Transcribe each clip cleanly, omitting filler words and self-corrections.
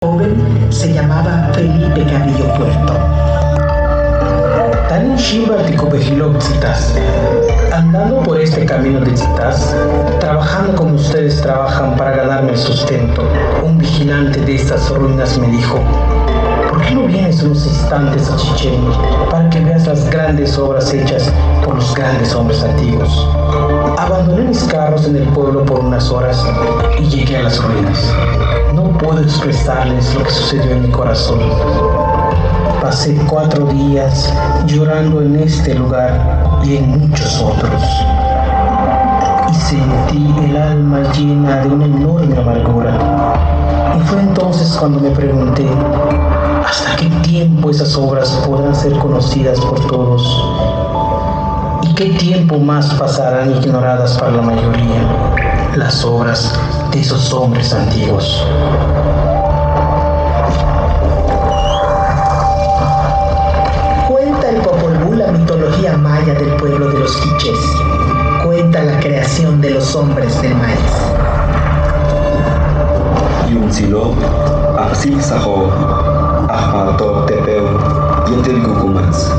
Joven se llamaba Felipe Carrillo Puerto. Tan Shimba Ticupejilo Tzitas. Andando por este camino de Tzitas, trabajando como ustedes trabajan para ganarme el sustento, un vigilante de estas ruinas me dijo: ¿por qué no vienes unos instantes a Chichén para que veas las grandes obras hechas por los grandes hombres antiguos? Abandoné mis carros en el pueblo por unas horas y llegué a las ruinas. No puedo expresarles lo que sucedió en mi corazón. Pasé 4 días llorando en este lugar y en muchos otros. Y sentí el alma llena de una enorme amargura. Y fue entonces cuando me pregunté: ¿hasta qué tiempo esas obras podrán ser conocidas por todos? ¿Y qué tiempo más pasarán ignoradas para la mayoría las obras de esos hombres antiguos? Cuenta el Popol Vuh la mitología maya del pueblo de los quichés. Cuenta la creación de los hombres del maíz. Yuntzilo, Axil Sajo, Ajmato Tepeu, Yetel Gucumans.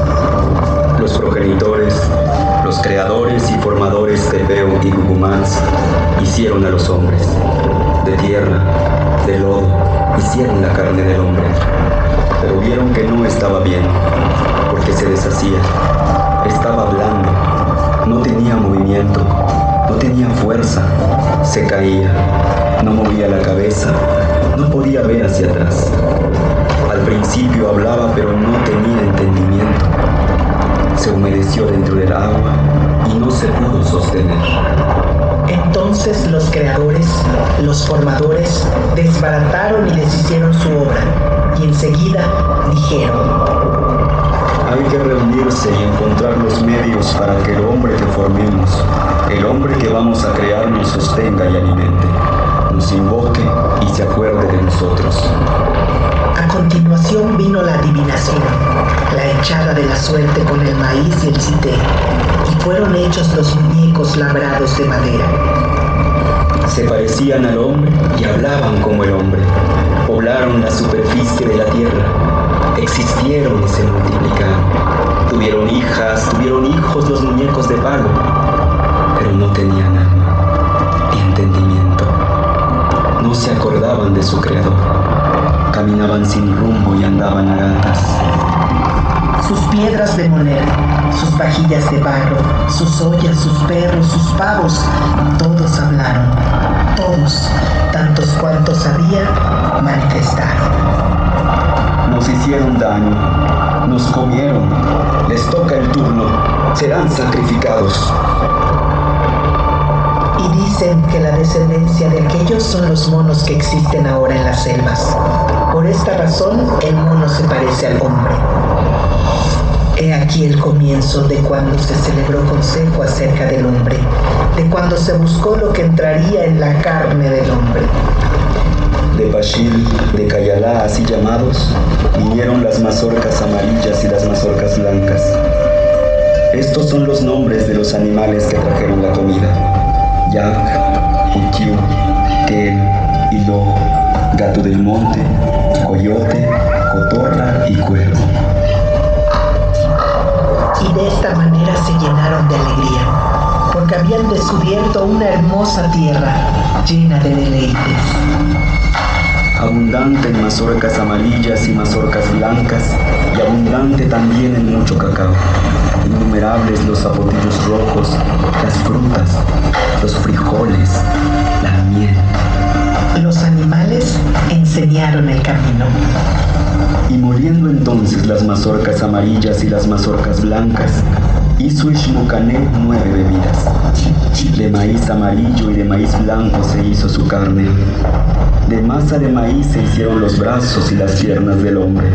Los progenitores, los creadores y formadores Tepeu y Gucumans hicieron a los hombres. De tierra, de lodo, hicieron la carne del hombre. Pero vieron que no estaba bien, porque se deshacía. Estaba blando, no tenía movimiento, no tenía fuerza, se caía, no movía la cabeza, no podía ver hacia atrás. Al principio hablaba, pero no tenía entendimiento. Se humedeció dentro del agua y no se pudo sostener. Entonces los creadores, los formadores, desbarataron y deshicieron su obra, y enseguida dijeron: hay que reunirse y encontrar los medios para que el hombre que formemos, el hombre que vamos a crear, nos sostenga y alimente, nos invoque y se acuerde de nosotros. A continuación vino la adivinación, la echada de la suerte con el maíz y el cité, y fueron hechos los muñecos labrados de madera. Se parecían al hombre y hablaban como el hombre. Poblaron la superficie de la tierra. Existieron y se multiplicaron. Tuvieron hijas, tuvieron hijos los muñecos de palo, pero no tenían alma ni entendimiento. No se acordaban de su creador. Caminaban sin rumbo y andaban a gatas. Sus piedras de moler, sus vajillas de barro, sus ollas, sus perros, sus pavos, todos hablaron. Todos, tantos cuantos había, manifestaron. Nos hicieron daño, nos comieron, les toca el turno, serán sacrificados. Y dicen que la descendencia de aquellos son los monos que existen ahora en las selvas. Por esta razón, el mono se parece al hombre. He aquí el comienzo de cuando se celebró consejo acerca del hombre, de cuando se buscó lo que entraría en la carne del hombre. De Pachil, de Cayalá, así llamados, vinieron las mazorcas amarillas y las mazorcas blancas. Estos son los nombres de los animales que trajeron la comida: yak, utiú, quel, hilo, gato del monte, coyote, cotorra y cuervo. Y de esta manera se llenaron de alegría, porque habían descubierto una hermosa tierra llena de deleites. Abundante en mazorcas amarillas y mazorcas blancas, y abundante también en mucho cacao. Innumerables los zapotillos rojos, las frutas, los frijoles, la miel. Los animales enseñaron el camino. Y moliendo entonces las mazorcas amarillas y las mazorcas blancas, hizo Ixmocané 9 bebidas. De maíz amarillo y de maíz blanco se hizo su carne. De masa de maíz se hicieron los brazos y las piernas del hombre.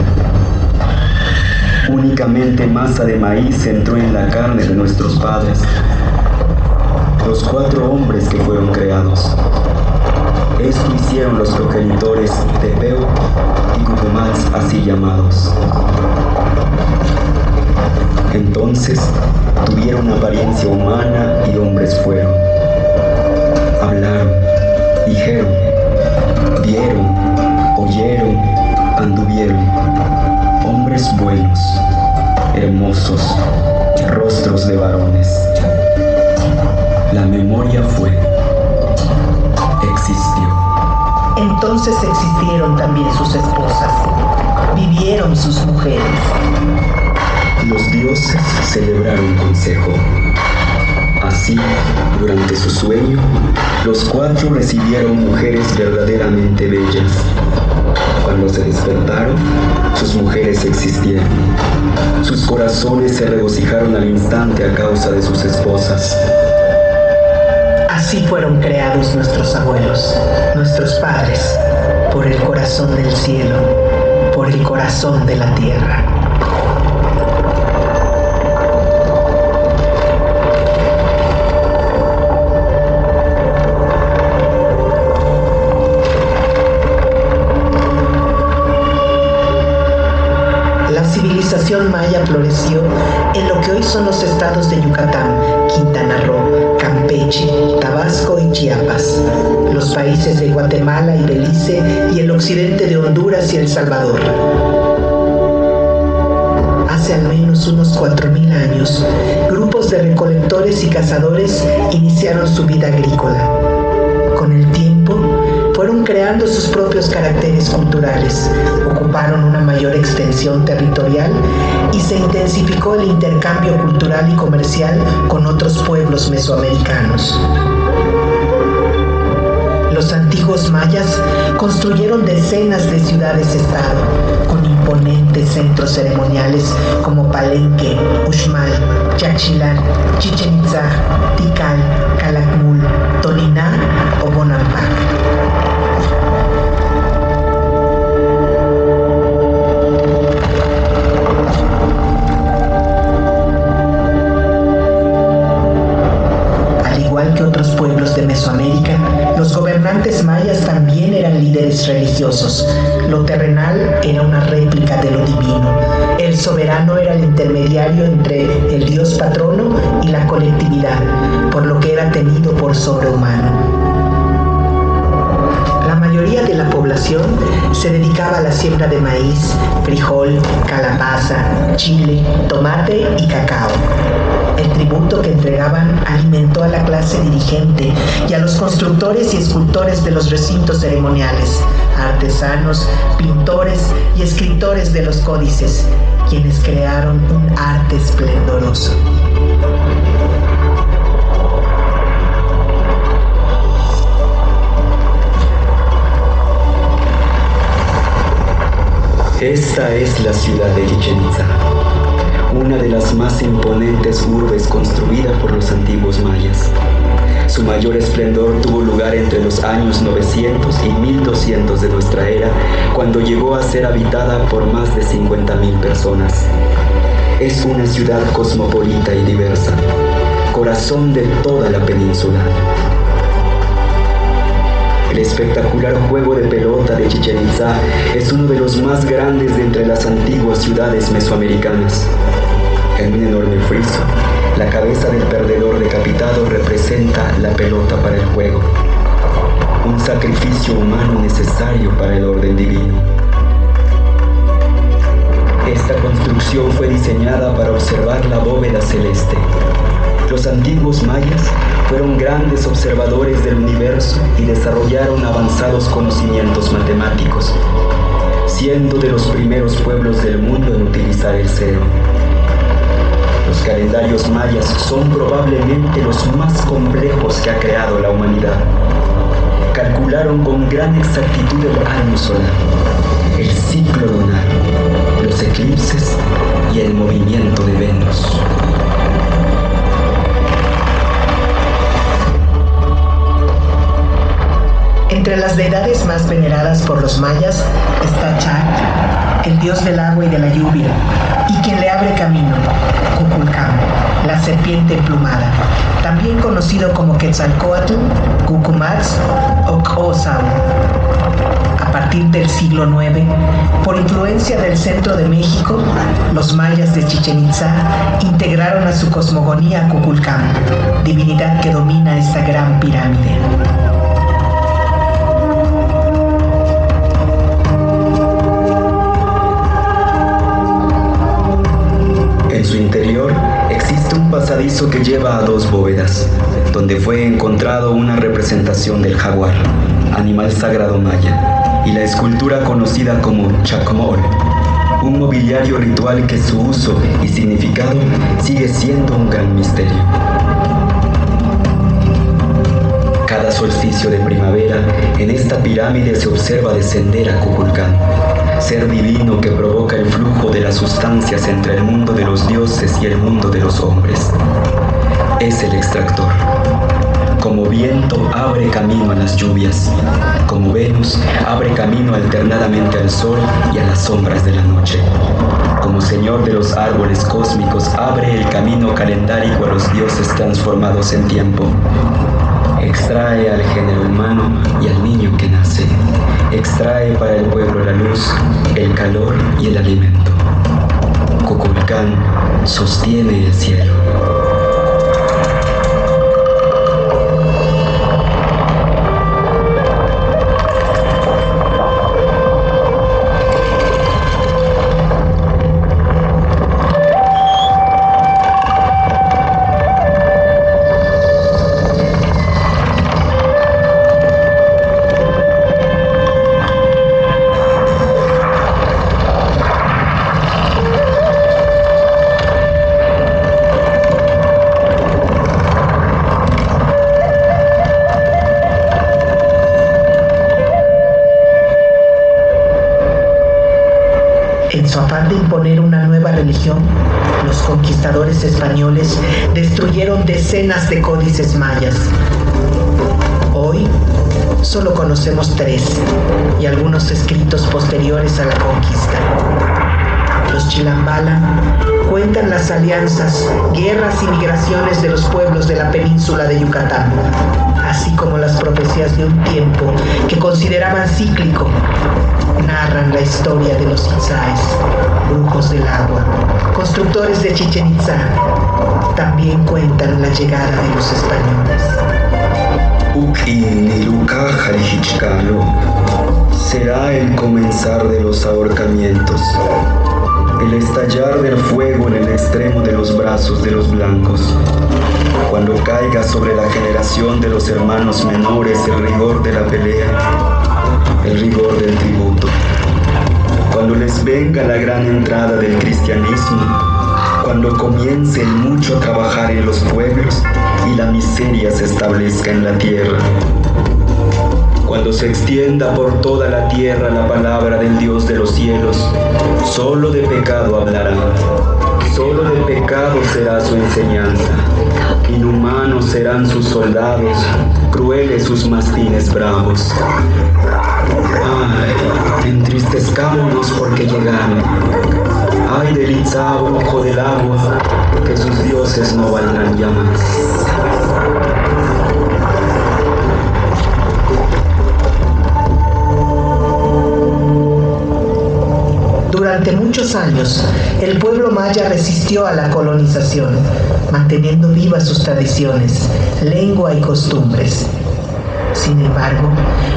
Únicamente masa de maíz entró en la carne de nuestros padres, los 4 hombres que fueron creados. Esto hicieron los progenitores Tepeu y Gucumans, así llamados. Entonces tuvieron apariencia humana y hombres fueron. Hablaron, dijeron, vieron, oyeron hermosos, rostros de varones. La memoria fue, existió. Entonces existieron también sus esposas, vivieron sus mujeres. Los dioses celebraron consejo. Así, durante su sueño, los 4 recibieron mujeres verdaderamente bellas. Cuando se despertaron, sus mujeres existieron. Sus corazones se regocijaron al instante a causa de sus esposas. Así fueron creados nuestros abuelos, nuestros padres, por el corazón del cielo, por el corazón de la tierra. La civilización maya floreció en lo que hoy son los estados de Yucatán, Quintana Roo, Campeche, Tabasco y Chiapas, los países de Guatemala y Belice y el occidente de Honduras y El Salvador. Hace al menos unos 4.000 años, grupos de recolectores y cazadores iniciaron su vida agrícola. Con el tiempo, fueron creando sus propios caracteres culturales, ocuparon una mayor extensión territorial y se intensificó el intercambio cultural y comercial con otros pueblos mesoamericanos. Los antiguos mayas construyeron decenas de ciudades-estado, con imponentes centros ceremoniales como Palenque, Uxmal, Yaxchilán, Chichén Itzá, Tikal, Calakmul, Toniná o Bonampak. Al igual que otros pueblos de Mesoamérica, los gobernantes mayas también eran líderes religiosos. Lo terrenal era una réplica de lo divino. El soberano era el intermediario entre el dios patrono y la colectividad, por lo que era tenido por sobrehumano. La mayoría de la población se dedicaba a la siembra de maíz, frijol, calabaza, chile, tomate y cacao. El tributo que entregaban alimentó a la clase dirigente y a los constructores y escultores de los recintos ceremoniales, a artesanos, pintores y escritores de los códices, quienes crearon un arte esplendoroso. Esta es la ciudad de Chichén Itzá, una de las más imponentes urbes construidas por los antiguos mayas. Su mayor esplendor tuvo lugar entre los años 900 y 1200 de nuestra era, cuando llegó a ser habitada por más de 50.000 personas. Es una ciudad cosmopolita y diversa, corazón de toda la península. El espectacular juego de pelota de Chichén Itzá es uno de los más grandes de entre las antiguas ciudades mesoamericanas. En un enorme friso, la cabeza del perdedor decapitado representa la pelota para el juego, un sacrificio humano necesario para el orden divino. Esta construcción fue diseñada para observar la bóveda celeste. Los antiguos mayas fueron grandes observadores del universo y desarrollaron avanzados conocimientos matemáticos, siendo de los primeros pueblos del mundo en utilizar el cero. Los calendarios mayas son probablemente los más complejos que ha creado la humanidad. Calcularon con gran exactitud el año solar, el ciclo lunar, los eclipses y el movimiento de Venus. Entre las deidades más veneradas por los mayas está Chac, el dios del agua y de la lluvia, y quien le abre camino, Kukulcán, la serpiente emplumada, también conocido como Quetzalcóatl, Cucumatz o Xhosa. A partir del siglo IX, por influencia del centro de México, los mayas de Chichén Itzá integraron a su cosmogonía a Kukulcán, divinidad que domina esta gran pirámide. En que lleva a 2 bóvedas, donde fue encontrado una representación del jaguar, animal sagrado maya, y la escultura conocida como chacmol, un mobiliario ritual que su uso y significado sigue siendo un gran misterio. Cada solsticio de primavera, en esta pirámide se observa descender a Kukulcán, ser divino que provoca el flujo de las sustancias entre el mundo de los dioses y el mundo de los hombres. Es el extractor. Como viento abre camino a las lluvias, como Venus abre camino alternadamente al sol y a las sombras de la noche. Como señor de los árboles cósmicos abre el camino calendárico a los dioses transformados en tiempo. Extrae al género humano y al niño que nace. Extrae para el pueblo la luz, el calor y el alimento. Kukulcán sostiene el cielo. En su afán de imponer una nueva religión, los conquistadores españoles destruyeron decenas de códices mayas. Hoy solo conocemos 3 y algunos escritos posteriores a la conquista. Los Chilambala cuentan las alianzas, guerras y migraciones de los pueblos de la península de Yucatán, así como las profecías de un tiempo que consideraban cíclico. Narran la historia de los Itzáes, brujos del agua, constructores de Chichén Itzá. También cuentan la llegada de los españoles. Será el comenzar de los ahorcamientos, el estallar del fuego en el extremo de los brazos de los blancos, cuando caiga sobre la generación de los hermanos menores el rigor de la pelea, el rigor del tributo, cuando les venga la gran entrada del cristianismo, cuando comience el mucho trabajar en los pueblos y la miseria se establezca en la tierra, cuando se extienda por toda la tierra la palabra del Dios de los cielos, solo de pecado hablará, solo de pecado será su enseñanza, inhumanos serán sus soldados, crueles sus mastines bravos. Ay, entristezcámonos porque llegaron. Ay del Itzá, brujo del agua, que sus dioses no valdrán ya más. Durante muchos años, el pueblo maya resistió a la colonización, manteniendo vivas sus tradiciones, lengua y costumbres. Sin embargo,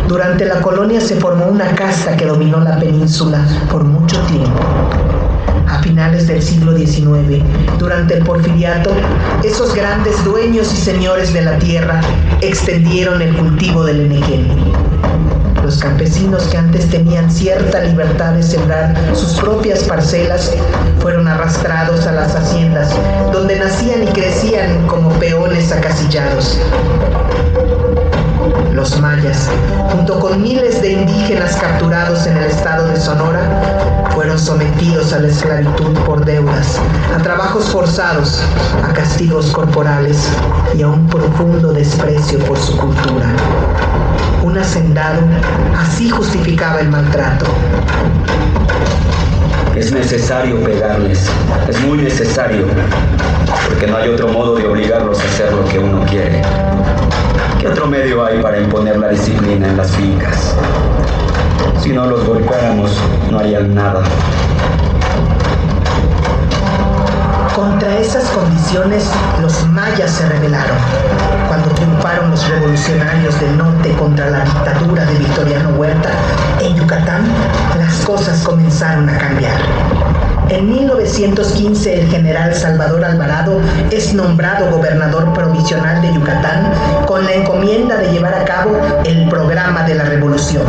durante la colonia se formó una casta que dominó la península por mucho tiempo. A finales del siglo XIX, durante el Porfiriato, esos grandes dueños y señores de la tierra extendieron el cultivo del enequén. Los campesinos que antes tenían cierta libertad de sembrar sus propias parcelas fueron arrastrados a las haciendas, donde nacían y crecían como peones acasillados. Los mayas, junto con miles de indígenas capturados en el estado de Sonora, fueron sometidos a la esclavitud por deudas, a trabajos forzados, a castigos corporales y a un profundo desprecio por su cultura. Un hacendado así justificaba el maltrato. Es necesario pegarles, es muy necesario, porque no hay otro modo de obligarlos a hacer lo que uno quiere. ¿Qué otro medio hay para imponer la disciplina en las fincas? Si no los golpeáramos, no harían nada. Contra esas condiciones, los mayas se rebelaron. Cuando triunfaron los revolucionarios del norte contra la dictadura de Victoriano Huerta, en Yucatán, las cosas comenzaron a cambiar. En 1915 el general Salvador Alvarado es nombrado gobernador provisional de Yucatán con la encomienda de llevar a cabo el programa de la revolución.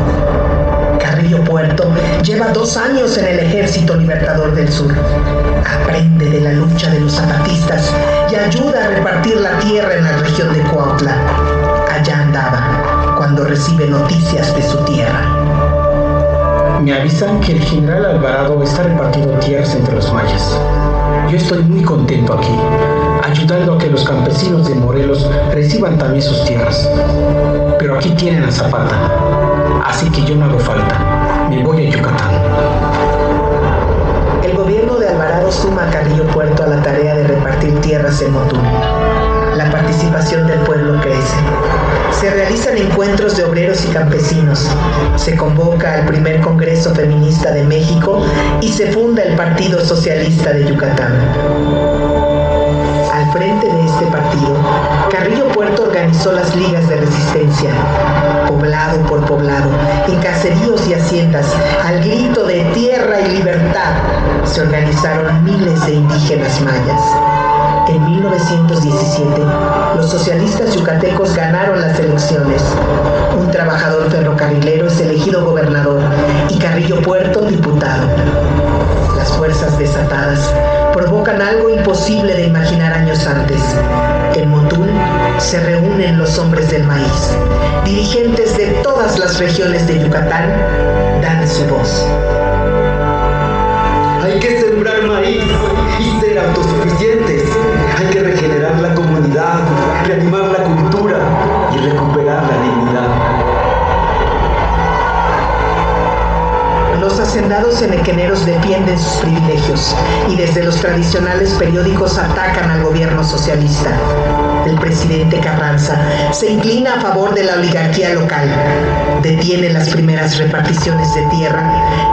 Carrillo Puerto lleva 2 años en el Ejército Libertador del Sur. Aprende de la lucha de los zapatistas y ayuda a repartir la tierra en la región de Cuautla. Allá andaba cuando recibe noticias de su tierra. Me avisan que el general Alvarado está repartiendo tierras entre los mayas. Yo estoy muy contento aquí, ayudando a que los campesinos de Morelos reciban también sus tierras. Pero aquí tienen a Zapata, así que yo no hago falta. Me voy a Yucatán. El gobierno de Alvarado suma a Carrillo Puerto a la tarea de repartir tierras en Motul. La participación del pueblo crece. Se realizan encuentros de obreros y campesinos. Se convoca al primer Congreso Feminista de México y se funda el Partido Socialista de Yucatán. Al frente de este partido, Carrillo Puerto organizó las ligas de resistencia. Poblado por poblado, en caseríos y haciendas, al grito de tierra y libertad, se organizaron miles de indígenas mayas. En 1917, los socialistas yucatecos ganaron las elecciones. Un trabajador ferrocarrilero es elegido gobernador y Carrillo Puerto diputado. Las fuerzas desatadas provocan algo imposible de imaginar años antes. En Motul se reúnen los hombres del maíz. Dirigentes de todas las regiones de Yucatán dan su voz. Hay que sembrar maíz y ser autosuficientes. Hay que regenerar la comunidad, reanimar la cultura y recuperar la dignidad. Los hacendados enequeneros defienden sus privilegios y desde los tradicionales periódicos atacan al gobierno socialista. El presidente Carranza se inclina a favor de la oligarquía local, detiene las primeras reparticiones de tierra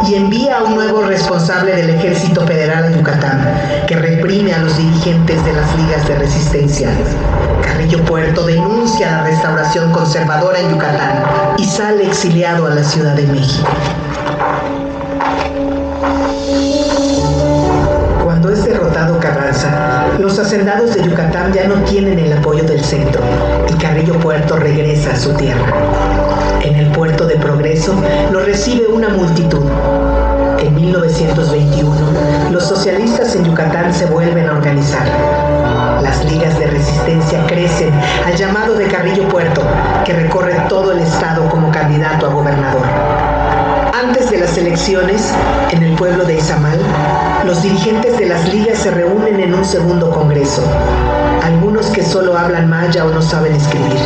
y envía a un nuevo responsable del Ejército Federal a Yucatán, que reprime a los dirigentes de las ligas de resistencia. Carrillo Puerto denuncia la restauración conservadora en Yucatán y sale exiliado a la Ciudad de México. Cuando es derrotado Carranza, los hacendados de Yucatán ya no tienen el apoyo del centro y Carrillo Puerto regresa a su tierra. En el puerto de Progreso lo recibe una multitud. En 1921, los socialistas en Yucatán se vuelven a organizar. Las ligas de resistencia crecen al llamado de Carrillo Puerto, que recorre todo el estado como candidato a gobernador. Antes de las elecciones, en el pueblo de Izamal, los dirigentes de las ligas se reúnen en un segundo congreso. Algunos que solo hablan maya o no saben escribir,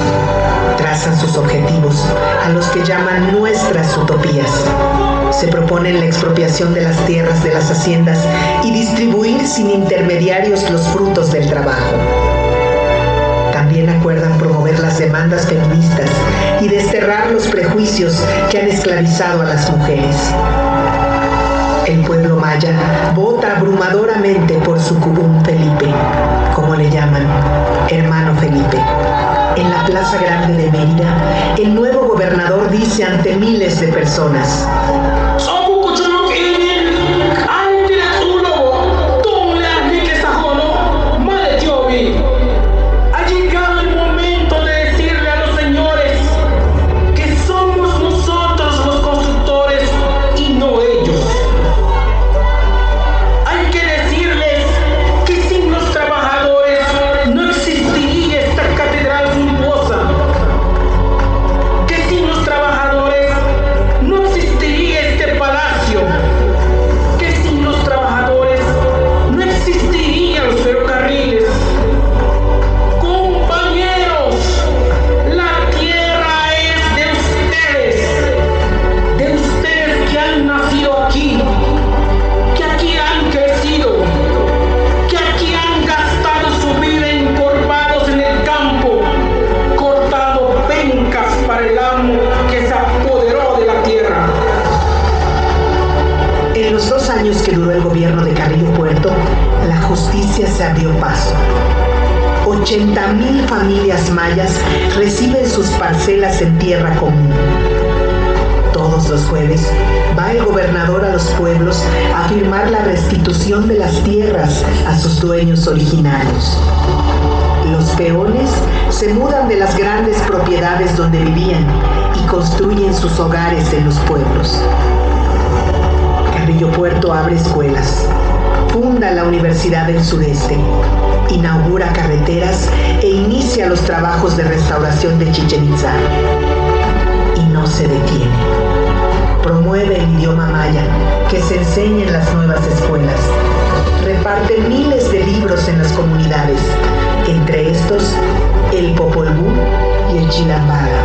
trazan sus objetivos, a los que llaman nuestras utopías. Se proponen la expropiación de las tierras de las haciendas y distribuir sin intermediarios los frutos del trabajo. También acuerdan promover las demandas feministas y desterrar los prejuicios que han esclavizado a las mujeres. El pueblo maya vota abrumadoramente por su Cubún Felipe, como le llaman, hermano Felipe. En la Plaza Grande de Mérida, el nuevo gobernador dice ante miles de personas: En los 2 años que duró el gobierno de Carrillo Puerto, la justicia se abrió paso. 80,000 familias mayas reciben sus parcelas en tierra común. Todos Todos los jueves va el gobernador a los pueblos a firmar la restitución de las tierras a sus dueños originarios. Los peones se mudan de las grandes propiedades donde vivían y construyen sus hogares en los pueblos. Carrillo Puerto abre escuelas, funda la Universidad del Sureste, inaugura carreteras e inicia los trabajos de restauración de Chichén Itzá. Y no se detiene. Promueve el idioma maya, que se enseña en las nuevas escuelas. Reparte miles de libros en las comunidades, entre estos el Popol Vuh y el Chilambaga.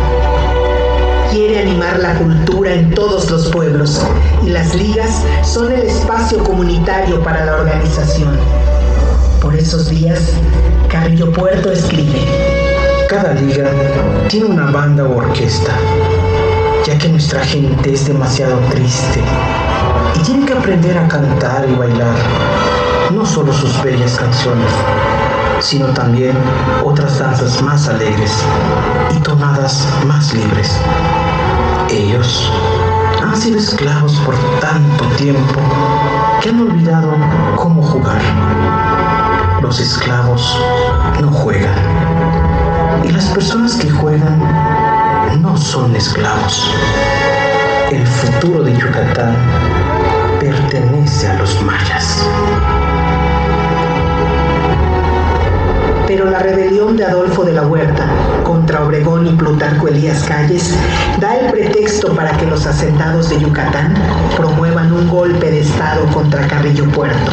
Quiere animar la cultura en todos los pueblos y las ligas son el espacio comunitario para la organización. Por esos días, Carrillo Puerto escribe: Cada liga tiene una banda o orquesta, ya que nuestra gente es demasiado triste y tiene que aprender a cantar y bailar, no solo sus bellas canciones, sino también otras danzas más alegres y tonadas más libres. Ellos han sido esclavos por tanto tiempo que han olvidado cómo jugar. Los esclavos no juegan, y las personas que juegan no son esclavos. El futuro de Yucatán pertenece a los mayas. Pero la rebelión de Adolfo de la Huerta contra Obregón y Plutarco Elías Calles da el pretexto para que los hacendados de Yucatán promuevan un golpe de estado contra Carrillo Puerto.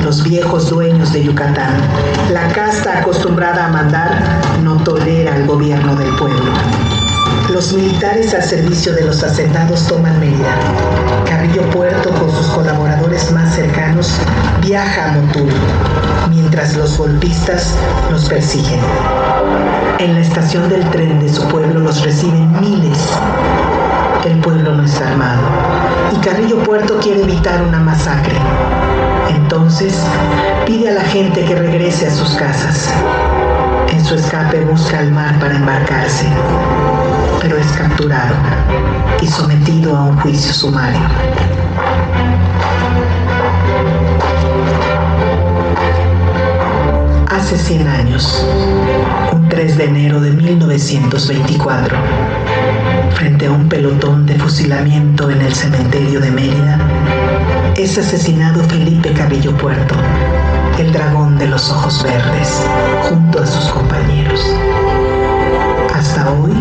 Los viejos dueños de Yucatán, la casta acostumbrada a mandar, no tolera el gobierno del pueblo. Los militares al servicio de los hacendados toman Mérida. Carrillo Puerto, con sus colaboradores más cercanos, viaja a Motul, mientras los golpistas los persiguen. En la estación del tren de su pueblo los reciben miles. El pueblo no está armado y Carrillo Puerto quiere evitar una masacre. Entonces pide a la gente que regrese a sus casas. En su escape busca el mar para embarcarse, pero es capturado y sometido a un juicio sumario. Hace 100 años, un 3 de enero de 1924, frente a un pelotón de fusilamiento en el cementerio de Mérida, es asesinado Felipe Carrillo Puerto, el dragón de los ojos verdes, junto a sus compañeros. Hasta hoy,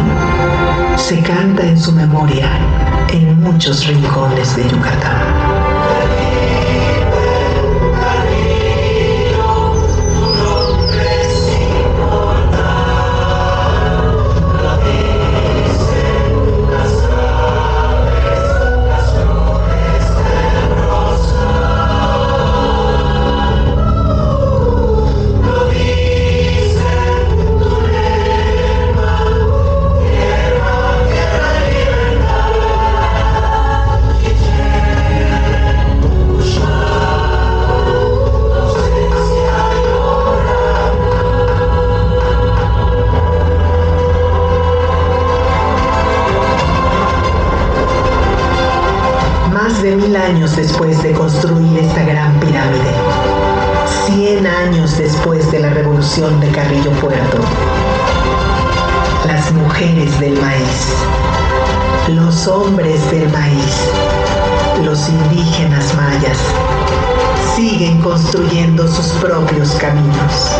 se canta en su memoria en muchos rincones de Yucatán. De 1000 años después de construir esta gran pirámide, 100 años después de la revolución de Carrillo Puerto, las mujeres del maíz, los hombres del maíz, los indígenas mayas siguen construyendo sus propios caminos.